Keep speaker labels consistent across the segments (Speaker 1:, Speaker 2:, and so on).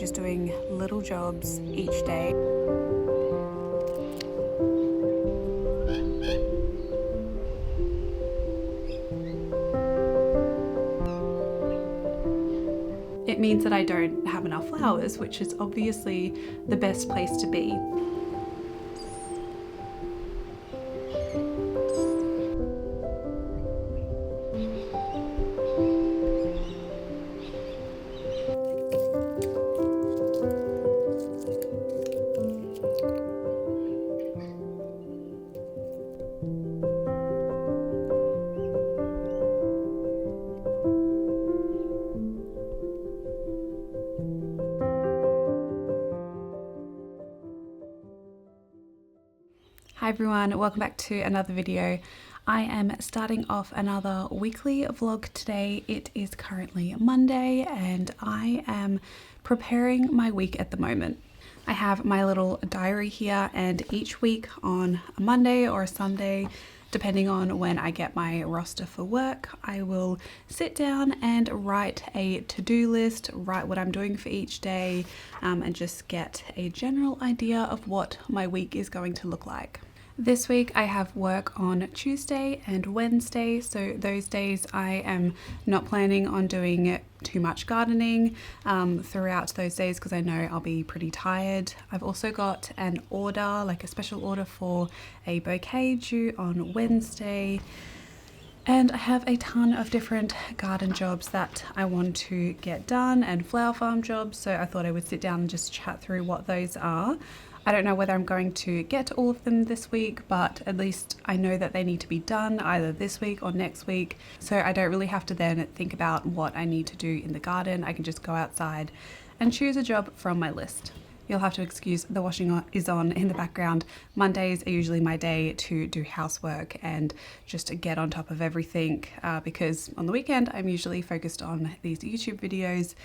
Speaker 1: just doing little jobs each day. It means that I don't have enough flowers, which is obviously the best place to be. Hi everyone, welcome back to another video. I am starting off another weekly vlog today. It is currently Monday and I am preparing my week at the moment. I have my little diary here, and each week on a Monday or a Sunday, depending on when I get my roster for work, I will sit down and write a to-do list, write what I'm doing for each day, and just get a general idea of what my week is going to look like. This week I have work on Tuesday and Wednesday, so those days I am not planning on doing too much gardening throughout those days because I know I'll be pretty tired. I've also got an order, like a special order for a bouquet due on Wednesday. And I have a ton of different garden jobs that I want to get done and flower farm jobs, so I thought I would sit down and just chat through what those are. I don't know whether I'm going to get to all of them this week, but at least I know that they need to be done either this week or next week, so I don't really have to then think about what I need to do in the garden. I can just go outside and choose a job from my list. You'll have to excuse the washing is on in the background. Mondays are usually my day to do housework and just get on top of everything because on the weekend I'm usually focused on these YouTube videos.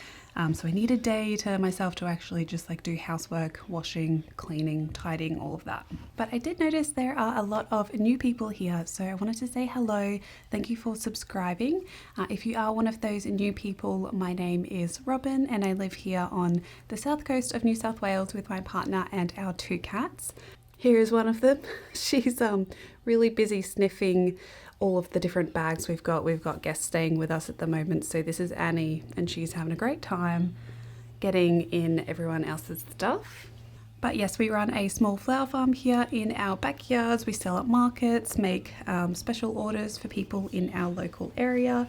Speaker 1: So I need a day to myself to actually just like do housework, washing, cleaning, tidying, all of that. But I did notice there are a lot of new people here, so I wanted to say hello. Thank you for subscribing. If you are one of those new people, my name is Robyn and I live here on the south coast of New South Wales with my partner and our 2 cats. Here is one of them. She's really busy sniffing all of the different bags we've got. We've got guests staying with us at the moment, so this is Annie and she's having a great time getting in everyone else's stuff. But yes, we run a small flower farm here in our backyards. We sell at markets, make special orders for people in our local area,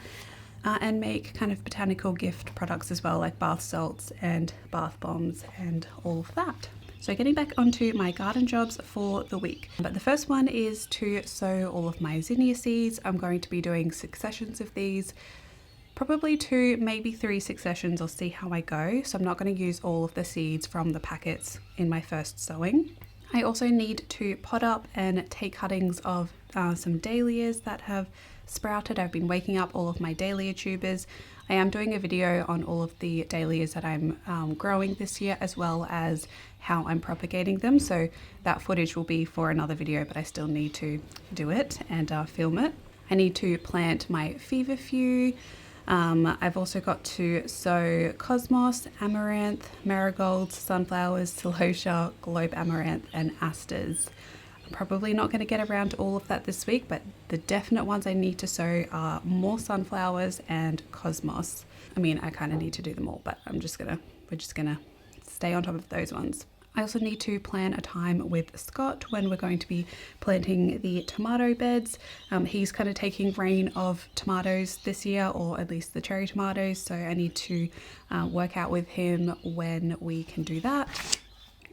Speaker 1: and make kind of botanical gift products as well, like bath salts and bath bombs and all of that. So getting back onto my garden jobs for the week. But the first one is to sow all of my zinnia seeds. I'm going to be doing successions of these, probably 2, maybe 3 successions. I'll see how I go. So I'm not going to use all of the seeds from the packets in my first sowing. I also need to pot up and take cuttings of some dahlias that have sprouted. I've been waking up all of my dahlia tubers. I am doing a video on all of the dahlias that I'm growing this year, as well as how I'm propagating them. So that footage will be for another video, but I still need to do it and film it. I need to plant my feverfew. I've also got to sow cosmos, amaranth, marigolds, sunflowers, celosia, globe amaranth, and asters. I'm probably not going to get around to all of that this week, but the definite ones I need to sow are more sunflowers and cosmos. I mean, I kind of need to do them all, but we're just gonna stay on top of those ones. I also need to plan a time with Scott when we're going to be planting the tomato beds. He's kind of taking reign of tomatoes this year, or at least the cherry tomatoes, so I need to work out with him when we can do that.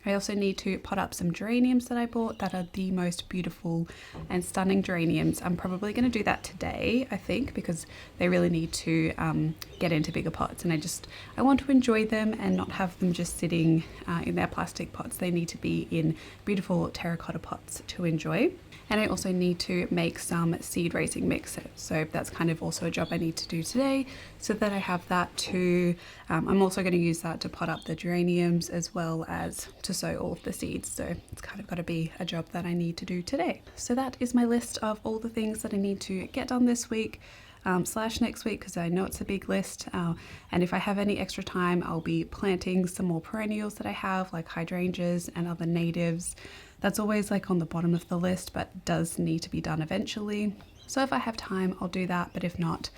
Speaker 1: I also need to pot up some geraniums that I bought that are the most beautiful and stunning geraniums. I'm probably going to do that today, I think, because they really need to get into bigger pots, and I want to enjoy them and not have them just sitting in their plastic pots. They need to be in beautiful terracotta pots to enjoy. And I also need to make some seed raising mix, so that's kind of also a job I need to do today, so that I have that too. I'm also going to use that to pot up the geraniums as well as to sow all of the seeds, so it's kind of got to be a job that I need to do today. So that is my list of all the things that I need to get done this week. / next week, because I know it's a big list. And if I have any extra time, I'll be planting some more perennials that I have, like hydrangeas and other natives. That's always like on the bottom of the list, but does need to be done eventually. So if I have time, I'll do that, but if not,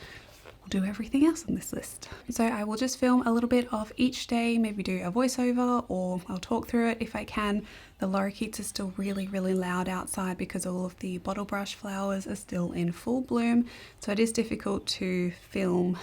Speaker 1: we'll do everything else on this list. So I will just film a little bit of each day, maybe do a voiceover, or I'll talk through it if I can. The lorikeets are still really, really loud outside because all of the bottle brush flowers are still in full bloom. So it is difficult to film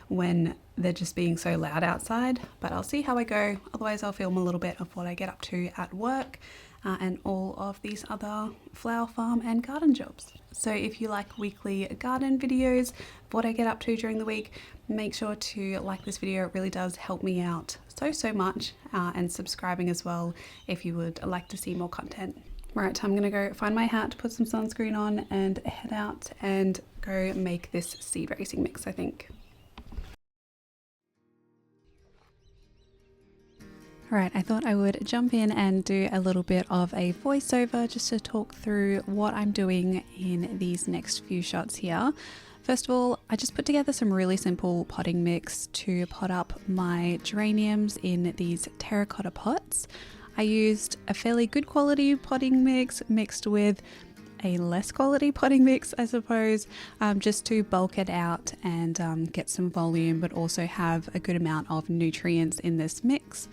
Speaker 1: when they're just being so loud outside, but I'll see how I go. Otherwise I'll film a little bit of what I get up to at work. And all of these other flower farm and garden jobs. So if you like weekly garden videos, what I get up to during the week, make sure to like this video. It really does help me out so much, and subscribing as well if you would like to see more content. Right, I'm gonna go find my hat, put some sunscreen on, and head out and go make this seed racing mix, I think. Alright, I thought I would jump in and do a little bit of a voiceover just to talk through what I'm doing in these next few shots here. First of all, I just put together some really simple potting mix to pot up my geraniums in these terracotta pots. I used a fairly good quality potting mix mixed with a less quality potting mix, I suppose, just to bulk it out and get some volume, but also have a good amount of nutrients in this mix.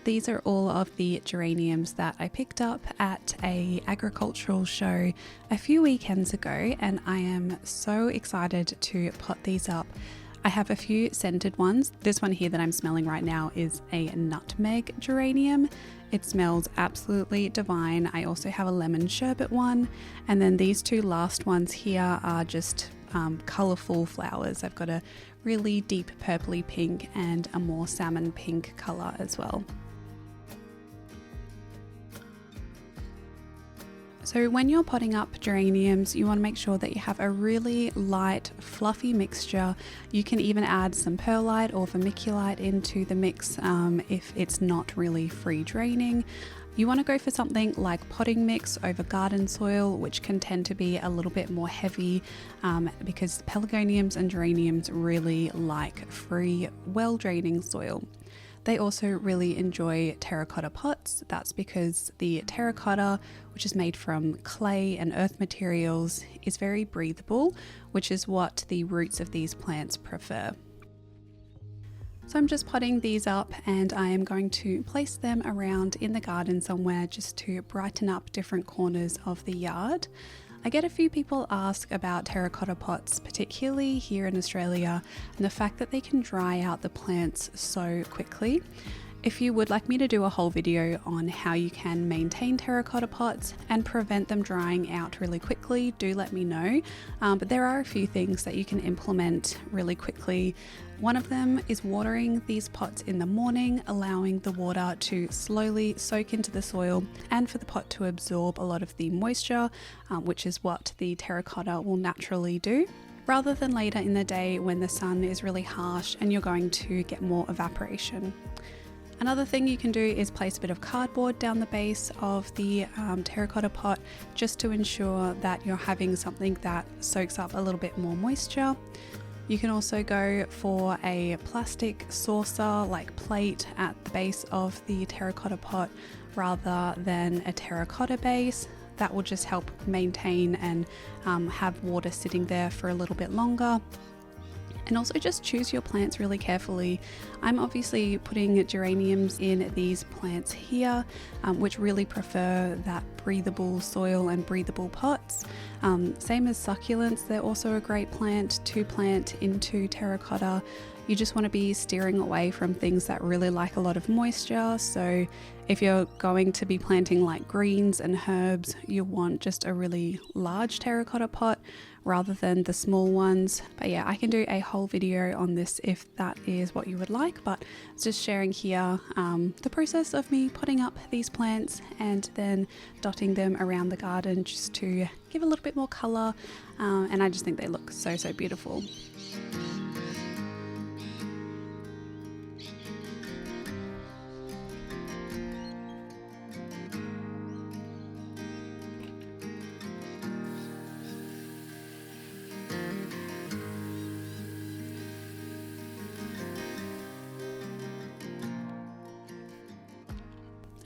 Speaker 1: These are all of the geraniums that I picked up at a agricultural show a few weekends ago, and I am so excited to pot these up. I have a few scented ones. This one here that I'm smelling right now is a nutmeg geranium. It smells absolutely divine. I also have a lemon sherbet one, and then these two last ones here are just colourful flowers. I've got a really deep purpley pink and a more salmon pink colour as well. So when you're potting up geraniums, you want to make sure that you have a really light, fluffy mixture. You can even add some perlite or vermiculite into the mix if it's not really free draining. You want to go for something like potting mix over garden soil, which can tend to be a little bit more heavy because pelargoniums and geraniums really like free, well-draining soil. They also really enjoy terracotta pots. That's because the terracotta, which is made from clay and earth materials, is very breathable, which is what the roots of these plants prefer. So I'm just potting these up, and I am going to place them around in the garden somewhere just to brighten up different corners of the yard. I get a few people ask about terracotta pots, particularly here in Australia, and the fact that they can dry out the plants so quickly. If you would like me to do a whole video on how you can maintain terracotta pots and prevent them drying out really quickly, do let me know. But there are a few things that you can implement really quickly. One of them is watering these pots in the morning, allowing the water to slowly soak into the soil and for the pot to absorb a lot of the moisture, which is what the terracotta will naturally do, rather than later in the day when the sun is really harsh and you're going to get more evaporation. Another thing you can do is place a bit of cardboard down the base of the terracotta pot just to ensure that you're having something that soaks up a little bit more moisture. You can also go for a plastic saucer like plate at the base of the terracotta pot rather than a terracotta base. That will just help maintain and have water sitting there for a little bit longer. And also just choose your plants really carefully. I'm obviously putting geraniums in these plants here, which really prefer that breathable soil and breathable pots. Same as succulents, they're also a great plant to plant into terracotta. You just want to be steering away from things that really like a lot of moisture. So if you're going to be planting like greens and herbs, you want just a really large terracotta pot rather than the small ones. But yeah, I can do a whole video on this if that is what you would like, but just sharing here the process of me potting up these plants and then dotting them around the garden just to give a little bit more color, and I just think they look so beautiful.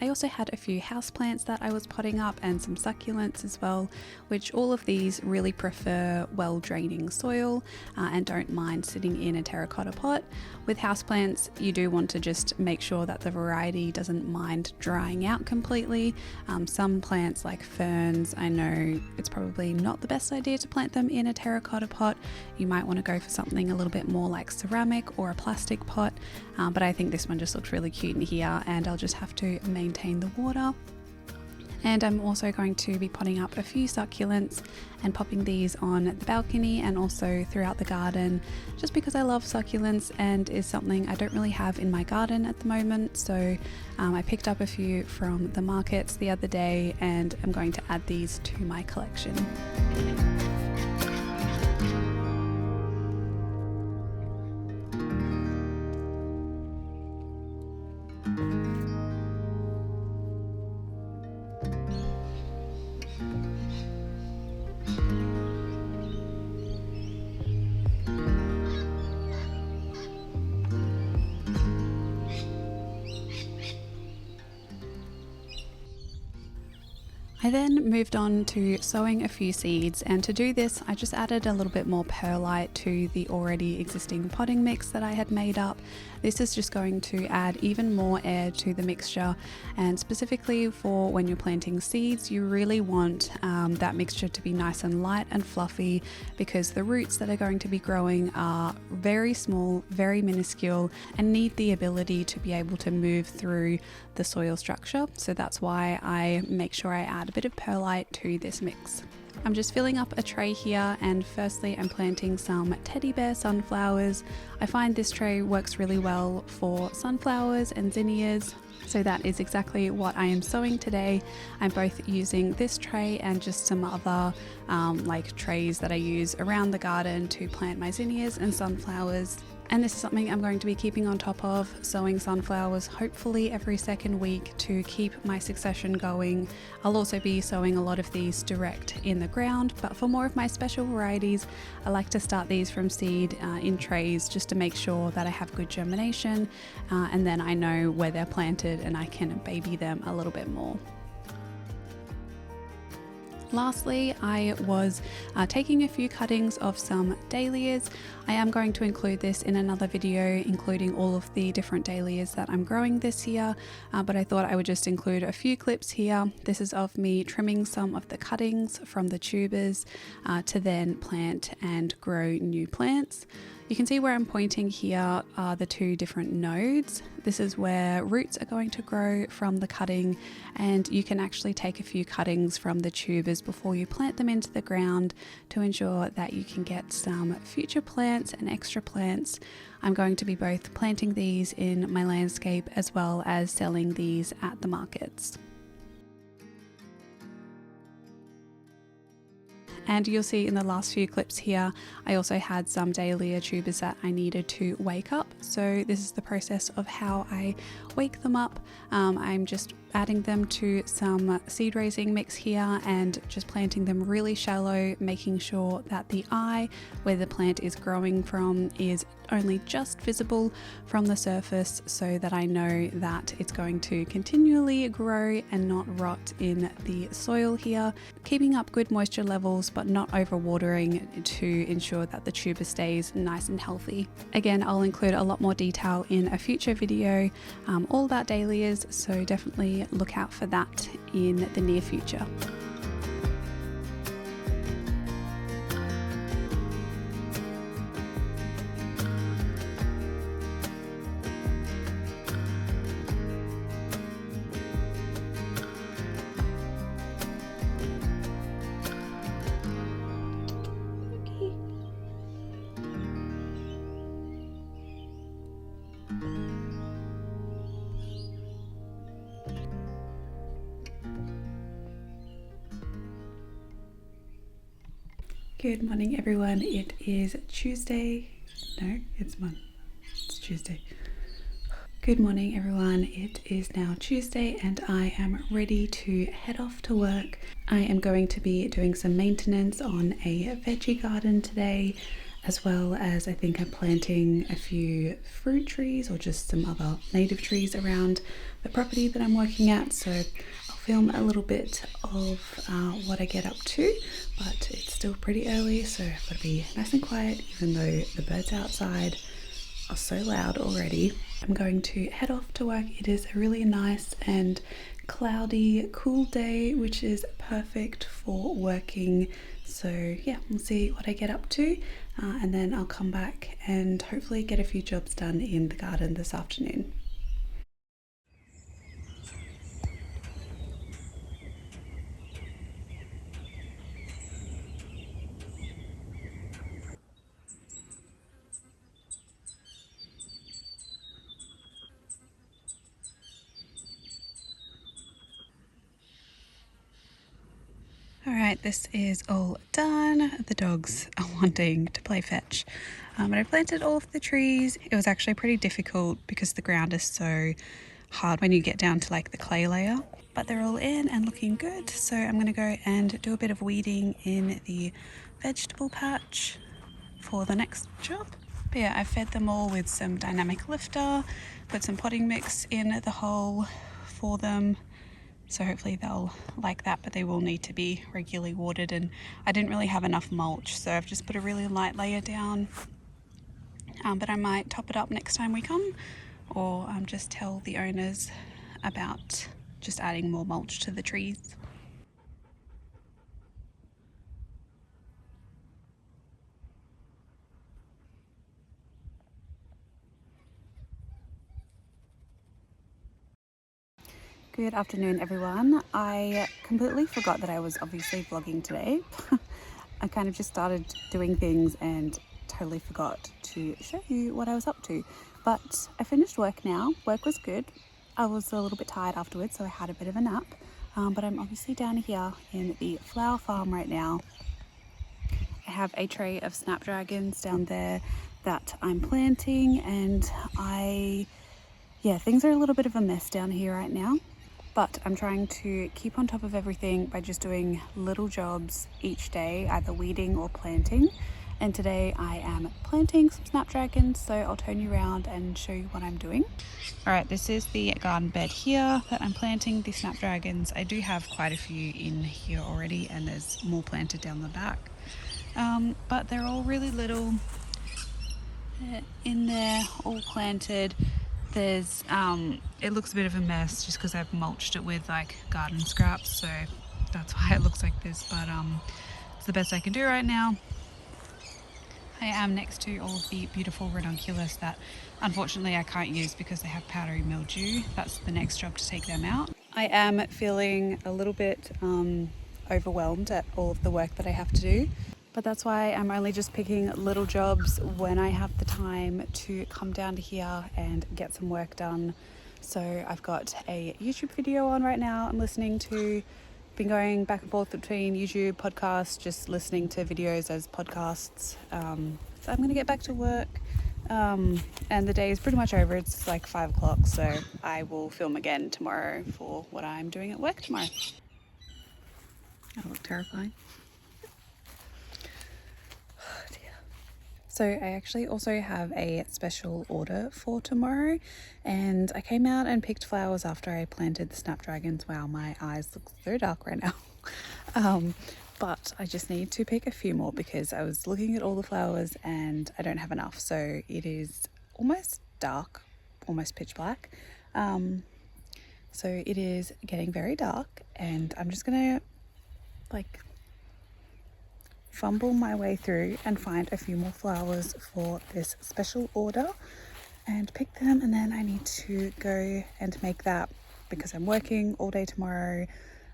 Speaker 1: I also had a few houseplants that I was potting up and some succulents as well, which all of these really prefer well draining soil and don't mind sitting in a terracotta pot. With houseplants, you do want to just make sure that the variety doesn't mind drying out completely. Some plants like ferns, I know it's probably not the best idea to plant them in a terracotta pot. You might want to go for something a little bit more like ceramic or a plastic pot, but I think this one just looks really cute in here, and I'll just have to maintain the water. And I'm also going to be potting up a few succulents and popping these on the balcony and also throughout the garden, just because I love succulents and is something I don't really have in my garden at the moment. So I picked up a few from the markets the other day and I'm going to add these to my collection. I then moved on to sowing a few seeds, and to do this I just added a little bit more perlite to the already existing potting mix that I had made up. This is just going to add even more air to the mixture, and specifically for when you're planting seeds you really want that mixture to be nice and light and fluffy, because the roots that are going to be growing are very small, very minuscule, and need the ability to be able to move through the soil structure. So that's why I make sure I add a bit of perlite to this mix. I'm just filling up a tray here, and firstly I'm planting some teddy bear sunflowers. I find this tray works really well for sunflowers and zinnias, so that is exactly what I am sowing today. I'm both using this tray and just some other like trays that I use around the garden to plant my zinnias and sunflowers. And this is something I'm going to be keeping on top of, sowing sunflowers hopefully every second week to keep my succession going. I'll also be sowing a lot of these direct in the ground, but for more of my special varieties, I like to start these from seed in trays just to make sure that I have good germination, and then I know where they're planted and I can baby them a little bit more. Lastly, I was taking a few cuttings of some dahlias. I am going to include this in another video, including all of the different dahlias that I'm growing this year, but I thought I would just include a few clips here. This is of me trimming some of the cuttings from the tubers to then plant and grow new plants. You can see where I'm pointing here are the two different nodes. This is where roots are going to grow from the cutting, and you can actually take a few cuttings from the tubers before you plant them into the ground to ensure that you can get some future plants and extra plants. I'm going to be both planting these in my landscape as well as selling these at the markets. And you'll see in the last few clips here, I also had some dahlia tubers that I needed to wake up. So this is the process of how I wake them up. I'm just adding them to some seed raising mix here and just planting them really shallow, making sure that the eye where the plant is growing from is only just visible from the surface, so that I know that it's going to continually grow and not rot in the soil here, keeping up good moisture levels but not overwatering to ensure that the tuber stays nice and healthy. Again, I'll include a lot more detail in a future video all about dahlias, so definitely look out for that in the near future. Good morning everyone, it is Tuesday. No, it's Tuesday. Good morning everyone, it is now Tuesday and I am ready to head off to work. I am going to be doing some maintenance on a veggie garden today. as well as I think I'm planting a few fruit trees or just some other native trees around the property that I'm working at. So I'll film a little bit of what I get up to, but it's still pretty early, so I've got to be nice and quiet even though the birds outside are so loud already. I'm going to head off to work. It is a really nice and cloudy, cool day, which is perfect for working. So yeah, we'll see what I get up to, and then I'll come back and hopefully get a few jobs done in the garden this afternoon. Alright, this is all done. The dogs are wanting to play fetch. But I planted all of the trees. It was actually pretty difficult because the ground is so hard when you get down to like the clay layer. But they're all in and looking good. So I'm going to go and do a bit of weeding in the vegetable patch for the next job. But yeah, I fed them all with some dynamic lifter, put some potting mix in the hole for them. So hopefully they'll like that, but they will need to be regularly watered, and I didn't really have enough mulch, so I've just put a really light layer down. But I might top it up next time we come, or just tell the owners about just adding more mulch to the trees. Good afternoon, everyone. I completely forgot that I was obviously vlogging today. I kind of just started doing things and totally forgot to show you what I was up to. But I finished work now. Work was good. I was a little bit tired afterwards, so I had a bit of a nap. But I'm obviously down here in the flower farm right now. I have a tray of Snapdragons down there that I'm planting, and things are a little bit of a mess down here right now. But I'm trying to keep on top of everything by just doing little jobs each day, either weeding or planting. And today I am planting some Snapdragons, so I'll turn you around and show you what I'm doing. All right, this is the garden bed here that I'm planting the Snapdragons. I do have quite a few in here already, and there's more planted down the back. But they're all really little in there, all planted. There's it looks a bit of a mess just because I've mulched it with like garden scraps, so that's why it looks like this, but it's the best I can do right now. I am next to all of the beautiful ranunculus that unfortunately I can't use because they have powdery mildew. That's the next job to take them out. I am feeling a little bit overwhelmed at all of the work that I have to do. But that's why I'm only just picking little jobs when I have the time to come down to here and get some work done. So I've got a YouTube video on right now I'm listening to. Been going back and forth between YouTube, podcasts, just listening to videos as podcasts. So I'm going to get back to work. And the day is pretty much over. It's like 5 o'clock, so I will film again tomorrow for what I'm doing at work tomorrow. That'll look terrifying. So I actually also have a special order for tomorrow, and I came out and picked flowers after I planted the Snapdragons. Wow, my eyes look so dark right now. But I just need to pick a few more because I was looking at all the flowers and I don't have enough. So it is almost dark, almost pitch black. So it is getting very dark, and I'm just gonna fumble my way through and find a few more flowers for this special order and pick them, and then I need to go and make that because I'm working all day tomorrow.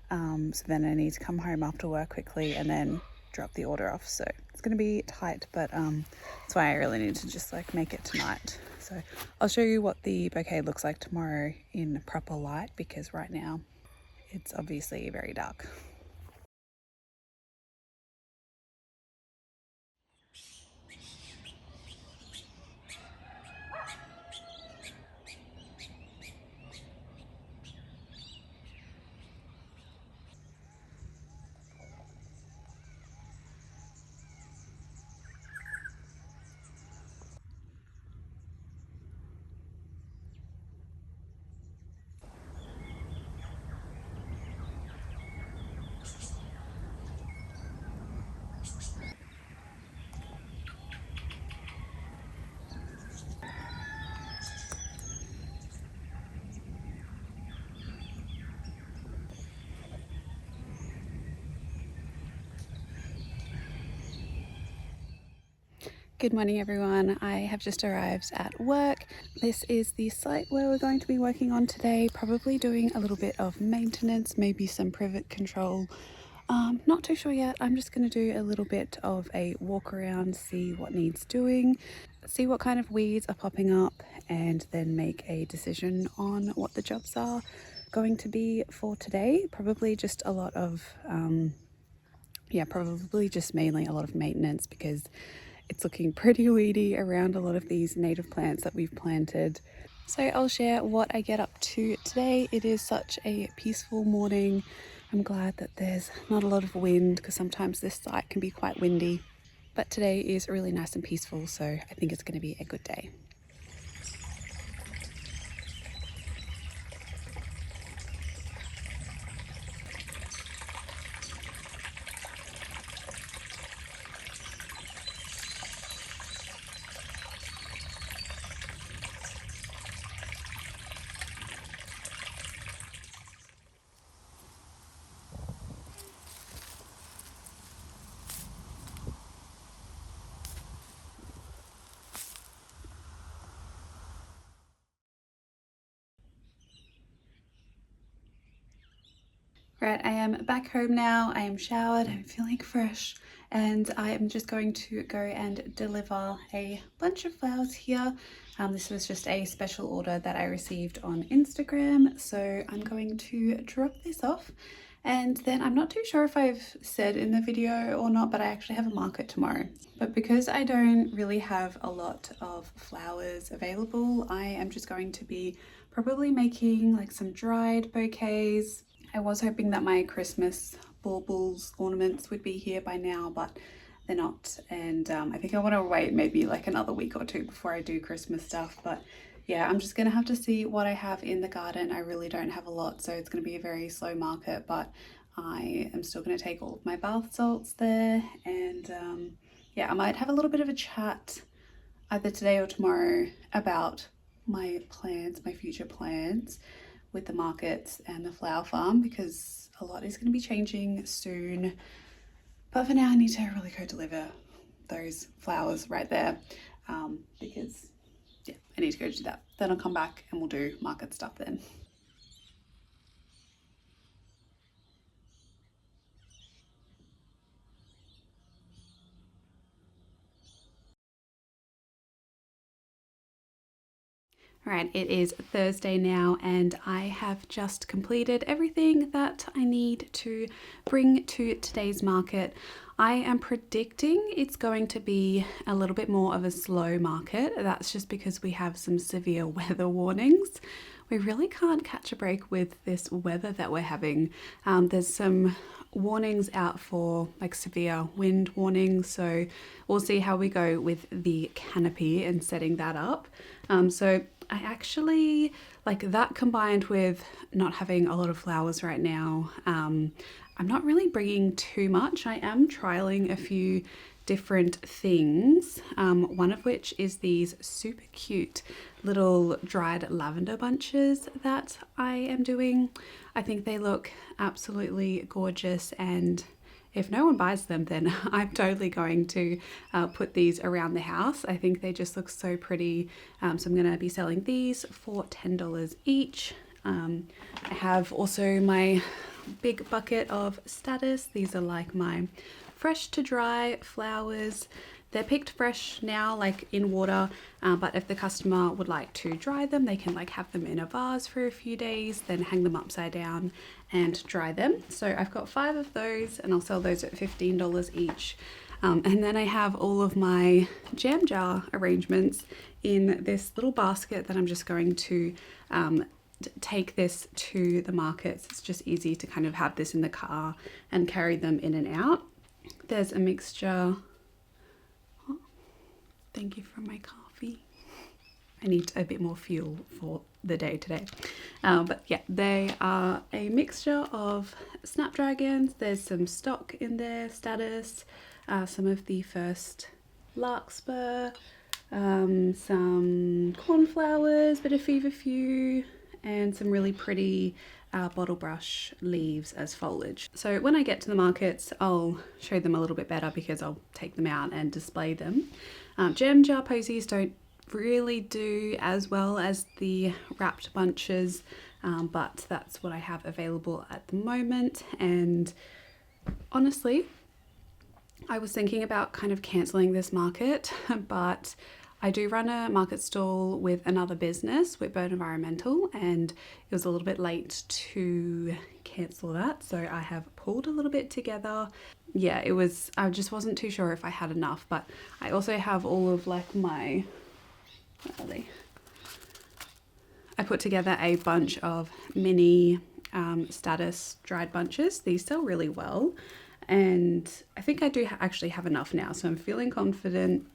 Speaker 1: So then I need to come home after work quickly and then drop the order off. So it's going to be tight, but that's why I really need to just make it tonight. So I'll show you what the bouquet looks like tomorrow in proper light, because right now it's obviously very dark. Good morning everyone. I have just arrived at work. This is the site where we're going to be working on today, probably doing a little bit of maintenance, maybe some privet control. Not too sure yet. I'm just going to do a little bit of a walk around, see what needs doing, see what kind of weeds are popping up, and then make a decision on what the jobs are going to be for today. Probably just a lot of probably just mainly a lot of maintenance because it's looking pretty weedy around a lot of these native plants that we've planted. So I'll share what I get up to today. It is such a peaceful morning. I'm glad that there's not a lot of wind because sometimes this site can be quite windy. But today is really nice and peaceful, so I think it's going to be a good day. Right, I am back home now. I am showered, I'm feeling fresh, and I am just going to go and deliver a bunch of flowers here. This was just a special order that I received on Instagram, so I'm going to drop this off. And then I'm not too sure if I've said in the video or not, but I actually have a market tomorrow. But because I don't really have a lot of flowers available, I am just going to be probably making like some dried bouquets. I was hoping that my Christmas baubles ornaments would be here by now, but they're not. And I think I want to wait maybe like another week or two before I do Christmas stuff. But yeah, I'm just gonna have to see what I have in the garden. I really don't have a lot, so it's gonna be a very slow market, but I am still gonna take all of my bath salts there. And yeah, I might have a little bit of a chat either today or tomorrow about my plans, my future plans with the markets and the flower farm, because a lot is going to be changing soon. But for now I need to really go deliver those flowers right there, because yeah, I need to go do that. Then I'll come back and we'll do market stuff then. Alright, it is Thursday now and I have just completed everything that I need to bring to today's market. I am predicting it's going to be a little bit more of a slow market. That's just because we have some severe weather warnings. We really can't catch a break with this weather that we're having. There's some warnings out for like severe wind warnings, so we'll see how we go with the canopy and setting that up. So I actually like that, combined with not having a lot of flowers right now. I'm not really bringing too much. I am trialing a few different things, one of which is these super cute little dried lavender bunches that I am doing. I think they look absolutely gorgeous, and if no one buys them, then I'm totally going to put these around the house. I think they just look so pretty. So I'm going to be selling these for $10 each. I have also my big bucket of status. These are like my fresh to dry flowers. They're picked fresh now, like in water, but if the customer would like to dry them, they can like have them in a vase for a few days, then hang them upside down and dry them. So I've got 5 of those and I'll sell those at $15 each. And then I have all of my jam jar arrangements in this little basket that I'm just going to take this to the markets. It's just easy to kind of have this in the car and carry them in and out. There's a mixture. Thank you for my coffee. I need a bit more fuel for the day today. But yeah, they are a mixture of Snapdragons. There's some stock in there, status, some of the first larkspur, some cornflowers, bit of feverfew, and some really pretty bottle brush leaves as foliage. So when I get to the markets, I'll show them a little bit better because I'll take them out and display them. Gem jar posies don't really do as well as the wrapped bunches, but that's what I have available at the moment. And honestly, I was thinking about kind of cancelling this market, but I do run a market stall with another business, Whitburn Environmental, and it was a little bit late to cancel that, so I have pulled a little bit together. Yeah, I just wasn't too sure if I had enough, but I also have all of like my, where are they? I put together a bunch of mini status dried bunches. These sell really well, and I think I do actually have enough now, so I'm feeling confident.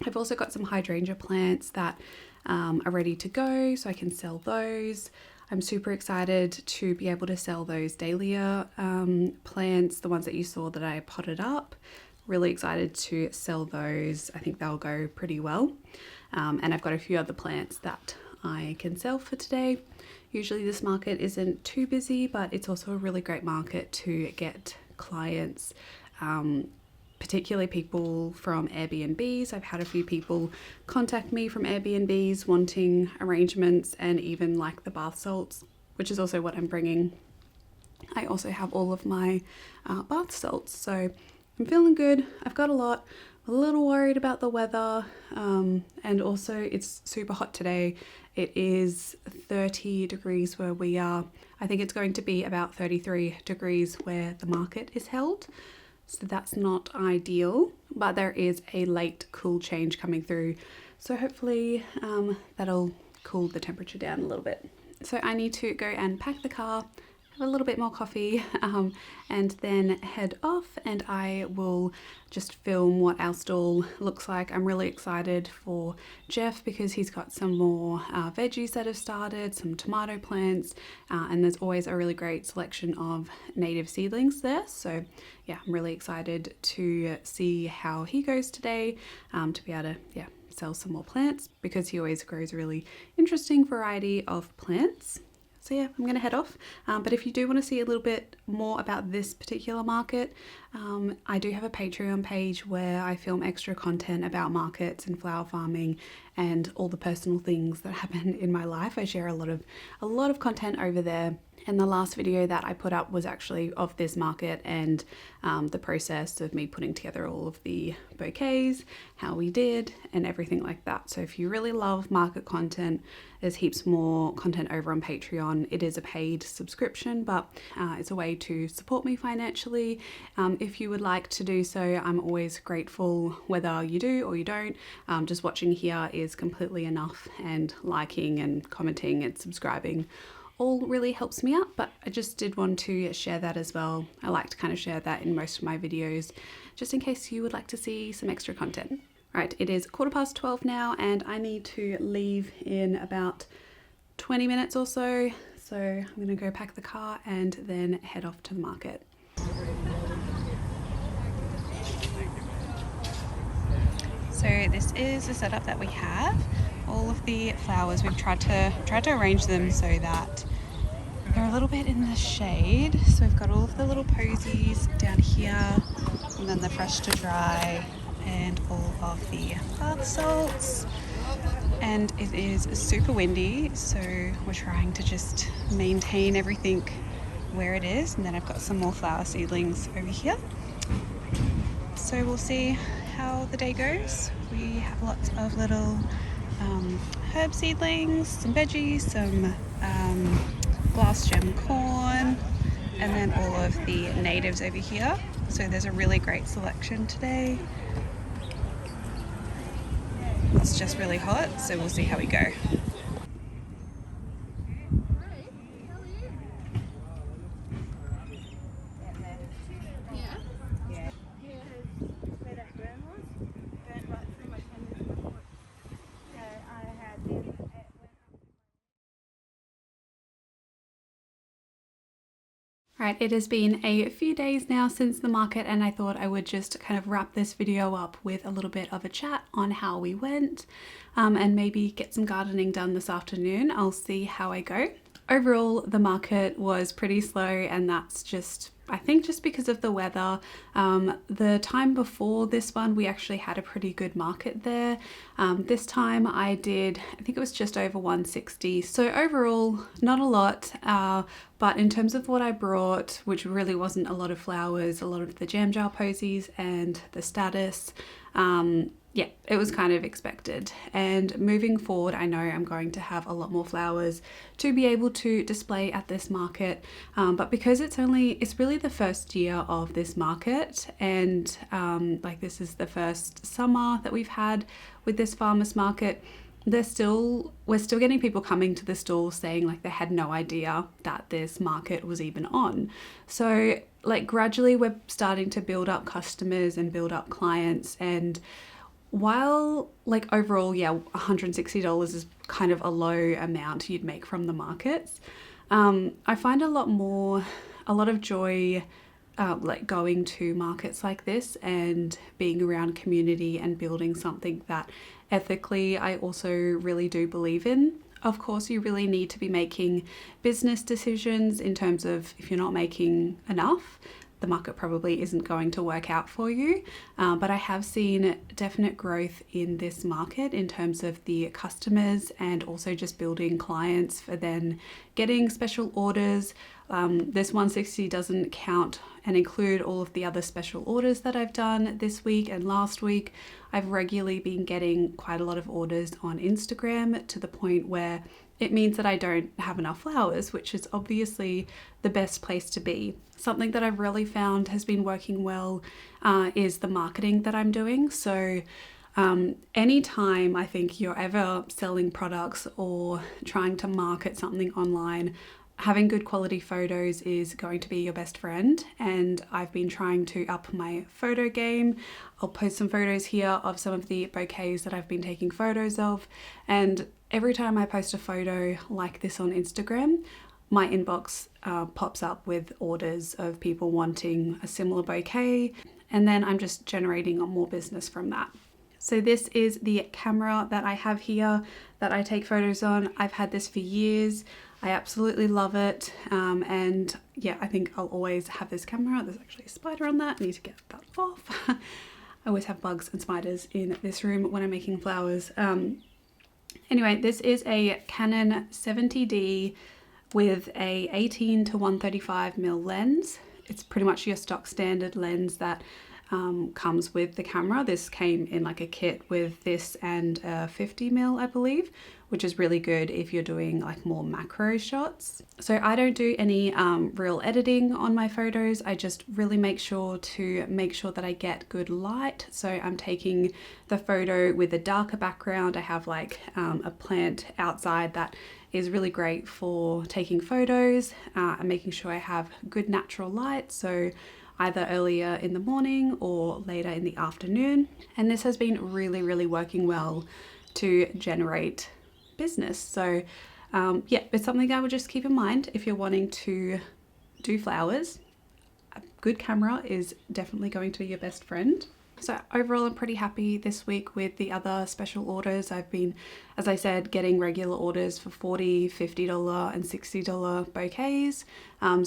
Speaker 1: I've also got some hydrangea plants that are ready to go, so I can sell those. I'm super excited to be able to sell those dahlia plants, the ones that you saw that I potted up. Really excited to sell those. I think they'll go pretty well. And I've got a few other plants that I can sell for today. Usually this market isn't too busy, but it's also a really great market to get clients, particularly people from Airbnbs. I've had a few people contact me from Airbnbs wanting arrangements, and even like the bath salts, which is also what I'm bringing. I also have all of my bath salts, so I'm feeling good. I've got a lot. A little worried about the weather, and also it's super hot today. It is 30 degrees where we are. I think it's going to be about 33 degrees where the market is held. So that's not ideal, but there is a late cool change coming through. So hopefully that'll cool the temperature down a little bit. So I need to go and pack the car, have a little bit more coffee, and then head off, and I will just film what our stall looks like. I'm really excited for Jeff because he's got some more veggies that have started, some tomato plants, and there's always a really great selection of native seedlings there. So yeah, I'm really excited to see how he goes today, to be able to sell some more plants because he always grows a really interesting variety of plants. So yeah, I'm going to head off. But if you do want to see a little bit more about this particular market, I do have a Patreon page where I film extra content about markets and flower farming and all the personal things that happen in my life. I share a lot of content over there. And the last video that I put up was actually of this market and the process of me putting together all of the bouquets, how we did, and everything like that. So if you really love market content, there's heaps more content over on Patreon. It is a paid subscription, but it's a way to support me financially. If you would like to do so, I'm always grateful whether you do or you don't. Just watching here is completely enough, and liking and commenting and subscribing all really helps me out, but I just did want to share that as well. I like to kind of share that in most of my videos, just in case you would like to see some extra content. Right, it is 12:15 now, and I need to leave in about 20 minutes or so. So I'm gonna go pack the car and then head off to the market. So this is the setup that we have. All of the flowers, we've tried to arrange them so that they're a little bit in the shade. So we've got all of the little posies down here, and then the fresh to dry, and all of the bath salts. And it is super windy, so we're trying to just maintain everything where it is. And then I've got some more flower seedlings over here. So we'll see how the day goes. We have lots of little herb seedlings, some veggies, some glass gem corn, and then all of the natives over here. So there's a really great selection today. It's just really hot, so we'll see how we go. Right, it has been a few days now since the market, and I thought I would just kind of wrap this video up with a little bit of a chat on how we went, and maybe get some gardening done this afternoon. I'll see how I go. Overall, the market was pretty slow, and that's I think just because of the weather. The time before this one, we actually had a pretty good market there. This time I think it was just over 160. So overall, not a lot, but in terms of what I brought, which really wasn't a lot of flowers, a lot of the jam jar posies and the status, yeah, it was kind of expected. And moving forward, I know I'm going to have a lot more flowers to be able to display at this market. But because it's really the first year of this market, and like this is the first summer that we've had with this farmers market, we're still getting people coming to the stall saying like they had no idea that this market was even on. So like gradually we're starting to build up customers and build up clients, and while like overall, yeah, $160 is kind of a low amount you'd make from the markets, I find a lot of joy like going to markets like this and being around community and building something that ethically I also really do believe in. Of course, you really need to be making business decisions in terms of if you're not making enough, the market probably isn't going to work out for you. But I have seen definite growth in this market in terms of the customers and also just building clients for then getting special orders. This 160 doesn't count and include all of the other special orders that I've done this week and last week. I've regularly been getting quite a lot of orders on Instagram to the point where it means that I don't have enough flowers, which is obviously the best place to be. Something that I've really found has been working well is the marketing that I'm doing. So anytime I think you're ever selling products or trying to market something online, having good quality photos is going to be your best friend. And I've been trying to up my photo game. I'll post some photos here of some of the bouquets that I've been taking photos of. And every time I post a photo like this on Instagram, my inbox pops up with orders of people wanting a similar bouquet, and then I'm just generating more business from that. So this is the camera that I have here that I take photos on. I've had this for years. I absolutely love it. And yeah, I think I'll always have this camera. There's actually a spider on that. I need to get that off. I always have bugs and spiders in this room when I'm making flowers. Anyway, this is a Canon 70D with a 18 to 135mm lens. It's pretty much your stock standard lens that comes with the camera. This came in like a kit with this and a 50mm, I believe, which is really good if you're doing like more macro shots. So I don't do any real editing on my photos. I just really make sure that I get good light. So I'm taking the photo with a darker background. I have like a plant outside that is really great for taking photos and making sure I have good natural light. So either earlier in the morning or later in the afternoon. And this has been really, really working well to generate business. So yeah, it's something I would just keep in mind if you're wanting to do flowers. A good camera is definitely going to be your best friend. So overall, I'm pretty happy this week with the other special orders. I've been, as I said, getting regular orders for $40, $50 and $60 bouquets.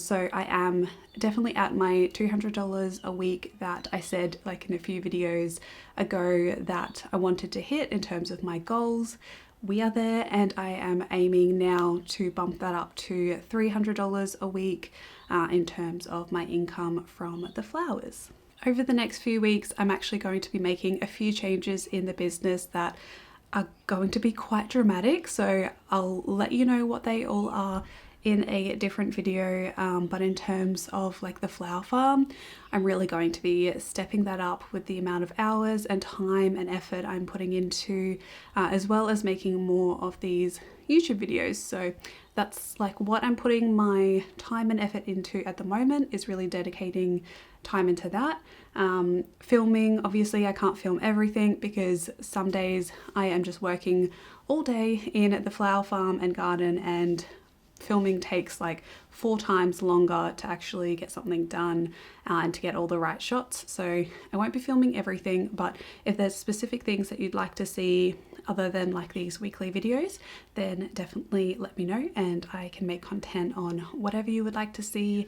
Speaker 1: So I am definitely at my $200 a week that I said like in a few videos ago that I wanted to hit in terms of my goals. We are there, and I am aiming now to bump that up to $300 a week in terms of my income from the flowers. Over the next few weeks, I'm actually going to be making a few changes in the business that are going to be quite dramatic. So I'll let you know what they all are in a different video. But in terms of like the flower farm, I'm really going to be stepping that up with the amount of hours and time and effort I'm putting into, as well as making more of these YouTube videos. So that's like what I'm putting my time and effort into at the moment, is really dedicating time into that. Filming, obviously I can't film everything because some days I am just working all day in the flower farm and garden, and filming takes like 4 times longer to actually get something done and to get all the right shots. So I won't be filming everything, but if there's specific things that you'd like to see other than like these weekly videos, then definitely let me know and I can make content on whatever you would like to see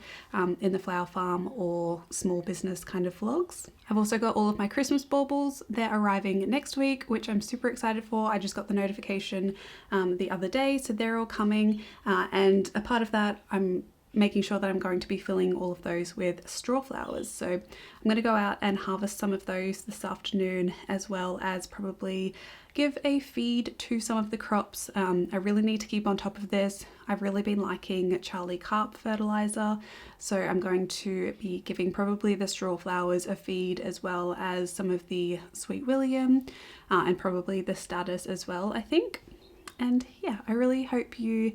Speaker 1: in the flower farm or small business kind of vlogs. I've also got all of my Christmas baubles. They're arriving next week, which I'm super excited for. I just got the notification the other day, so they're all coming, and a part of that, I'm making sure that I'm going to be filling all of those with straw flowers. So I'm going to go out and harvest some of those this afternoon, as well as probably give a feed to some of the crops. I really need to keep on top of this. I've really been liking Charlie Carp fertilizer, so I'm going to be giving probably the straw flowers a feed, as well as some of the Sweet William and probably the Status as well, I think. And yeah, I really hope you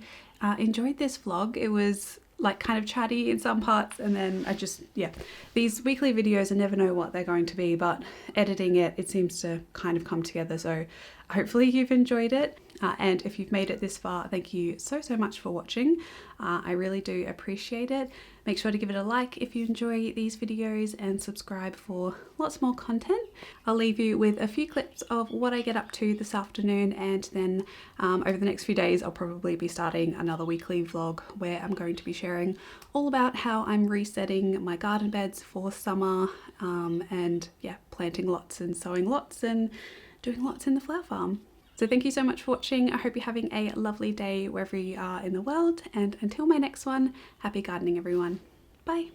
Speaker 1: enjoyed this vlog. It was like kind of chatty in some parts, and then these weekly videos, I never know what they're going to be, but editing it seems to kind of come together. So hopefully you've enjoyed it, and if you've made it this far, thank you so much for watching. I really do appreciate it. Make sure to give it a like if you enjoy these videos and subscribe for lots more content. I'll leave you with a few clips of what I get up to this afternoon, and then over the next few days I'll probably be starting another weekly vlog where I'm going to be sharing all about how I'm resetting my garden beds for summer, and yeah, planting lots and sowing lots and doing lots in the flower farm. So thank you so much for watching. I hope you're having a lovely day wherever you are in the world, and until my next one, happy gardening everyone. Bye.